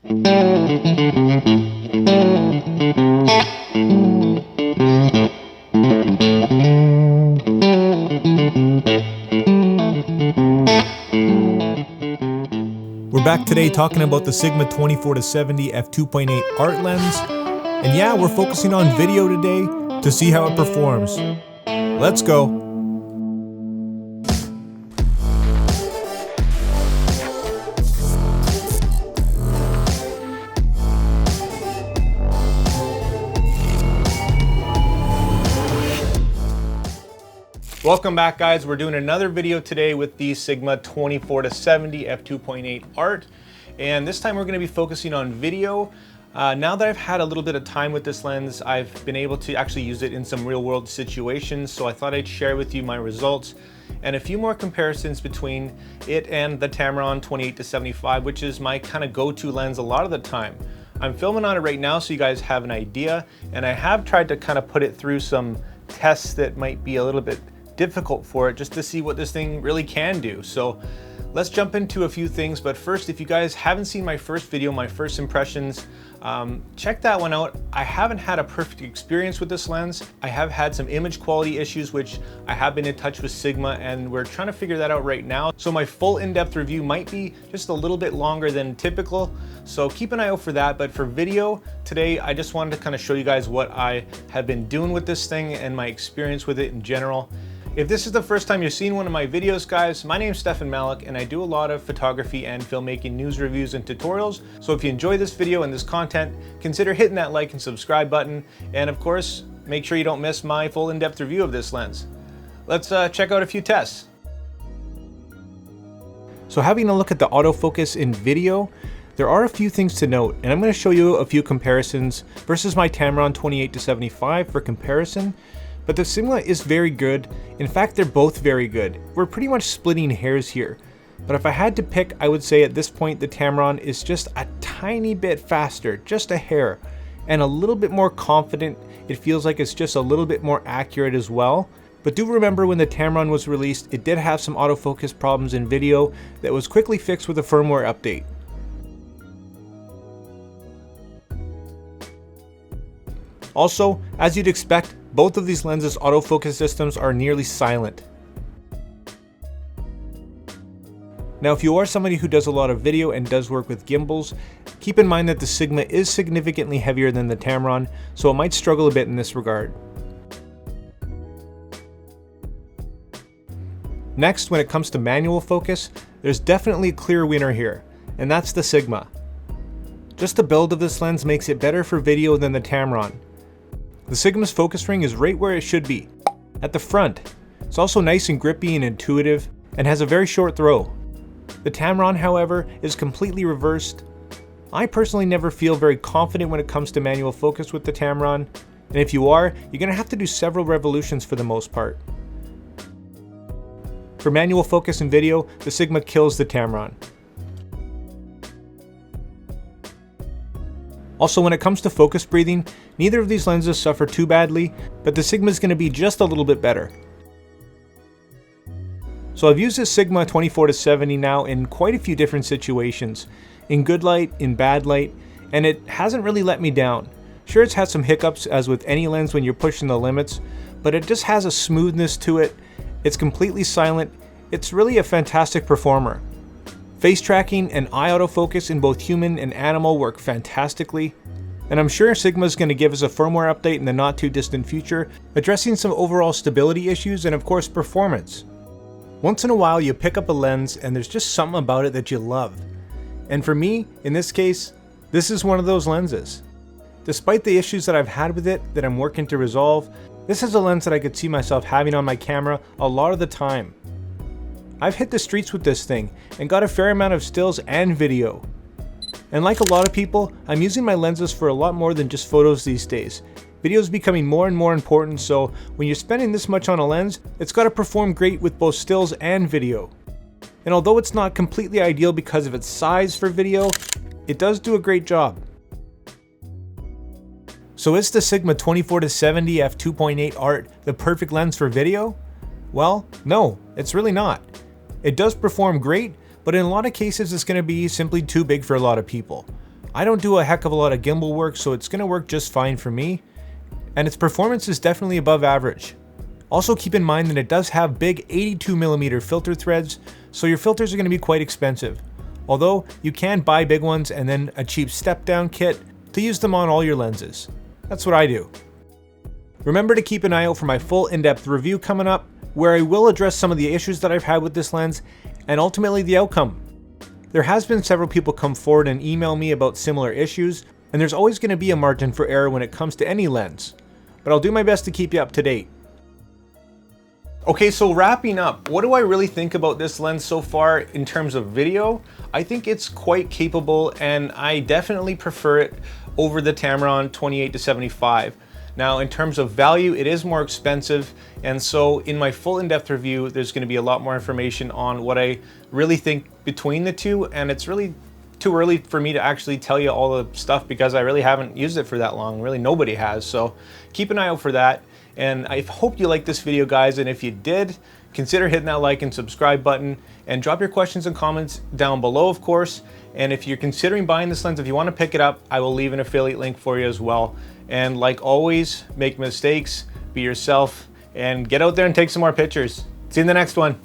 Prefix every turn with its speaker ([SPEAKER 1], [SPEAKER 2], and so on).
[SPEAKER 1] We're back today talking about the Sigma 24-70 F2.8 ART lens, and yeah, we're focusing on video today to see how it performs. Let's go. Welcome back, guys. We're doing another video today with the Sigma 24-70 F2.8 ART, and this time we're going to be focusing on video. Now that I've had a little bit of time with this lens, I've been able to actually use it in some real-world situations, so I thought I'd share with you my results and a few more comparisons between it and the Tamron 28-75, which is my kind of go-to lens a lot of the time. I'm filming on it right now so you guys have an idea, and I have tried to kind of put it through some tests that might be a little bit difficult for it, just to see what this thing really can do. So let's jump into a few things, but first, if you guys haven't seen my first video, my first impressions, check that one out. I haven't had a perfect experience with this lens. I have had some image quality issues, which I have been in touch with Sigma, and we're trying to figure that out right now. So my full in-depth review might be just a little bit longer than typical, so keep an eye out for that. But for video today, I just wanted to kind of show you guys what I have been doing with this thing and my experience with it in general. If this is the first time you've seen one of my videos, guys, my name's Stefan Malik, and I do a lot of photography and filmmaking news reviews and tutorials. So if you enjoy this video and this content, consider hitting that like and subscribe button. And of course, make sure you don't miss my full in-depth review of this lens. Let's check out a few tests. So having a look at the autofocus in video, there are a few things to note, and I'm going to show you a few comparisons versus my Tamron 28-75 for comparison. But the Sigma is very good. In fact, they're both very good. We're pretty much splitting hairs here. But if I had to pick, I would say at this point the Tamron is just a tiny bit faster, just a hair, and a little bit more confident. It feels like it's just a little bit more accurate as well. But do remember, when the Tamron was released, it did have some autofocus problems in video that was quickly fixed with a firmware update. Also, as you'd expect, both of these lenses' autofocus systems are nearly silent. Now, if you are somebody who does a lot of video and does work with gimbals, keep in mind that the Sigma is significantly heavier than the Tamron, so it might struggle a bit in this regard. Next, when it comes to manual focus, there's definitely a clear winner here, and that's the Sigma. Just the build of this lens makes it better for video than the Tamron. The Sigma's focus ring is right where it should be, at the front. It's also nice and grippy and intuitive, and has a very short throw. The Tamron, however, is completely reversed. I personally never feel very confident when it comes to manual focus with the Tamron, and if you are, you're going to have to do several revolutions for the most part. For manual focus in video, the Sigma kills the Tamron. Also, when it comes to focus breathing, neither of these lenses suffer too badly, but the Sigma is going to be just a little bit better. So I've used this Sigma 24-70 now in quite a few different situations, in good light, in bad light, and it hasn't really let me down. Sure, it's had some hiccups as with any lens when you're pushing the limits, but it just has a smoothness to it. It's completely silent. It's really a fantastic performer. Face tracking and eye autofocus in both human and animal work fantastically, and I'm sure Sigma is going to give us a firmware update in the not too distant future, addressing some overall stability issues and of course performance. Once in a while you pick up a lens and there's just something about it that you love. And for me, in this case, this is one of those lenses. Despite the issues that I've had with it that I'm working to resolve, this is a lens that I could see myself having on my camera a lot of the time. I've hit the streets with this thing and got a fair amount of stills and video. And like a lot of people, I'm using my lenses for a lot more than just photos these days. Video is becoming more and more important, so when you're spending this much on a lens, it's got to perform great with both stills and video. And although it's not completely ideal because of its size for video, it does do a great job. So is the Sigma 24-70 F2.8 ART the perfect lens for video? Well, no, it's really not. It does perform great, but in a lot of cases it's going to be simply too big for a lot of people. I don't do a heck of a lot of gimbal work, so it's gonna work just fine for me, and its performance is definitely above average. Also keep in mind that it does have big 82mm filter threads, so your filters are gonna be quite expensive. Although you can buy big ones and then a cheap step down kit to use them on all your lenses. That's what I do. Remember to keep an eye out for my full in-depth review coming up, where I will address some of the issues that I've had with this lens and ultimately the outcome. There has been several people come forward and email me about similar issues, and there's always going to be a margin for error when it comes to any lens, but I'll do my best to keep you up to date. Okay, so wrapping up, what do I really think about this lens so far in terms of video? I think it's quite capable, and I definitely prefer it over the Tamron 28-75. Now, in terms of value, it is more expensive, and so in my full in-depth review, there's going to be a lot more information on what I really think between the two, and it's really too early for me to actually tell you all the stuff because I really haven't used it for that long. Really, nobody has, so keep an eye out for that. And I hope you liked this video, guys, and if you did, consider hitting that like and subscribe button, and drop your questions and comments down below, of course. And if you're considering buying this lens, if you want to pick it up, I will leave an affiliate link for you as well. And like always, make mistakes, be yourself, and get out there and take some more pictures. See you in the next one.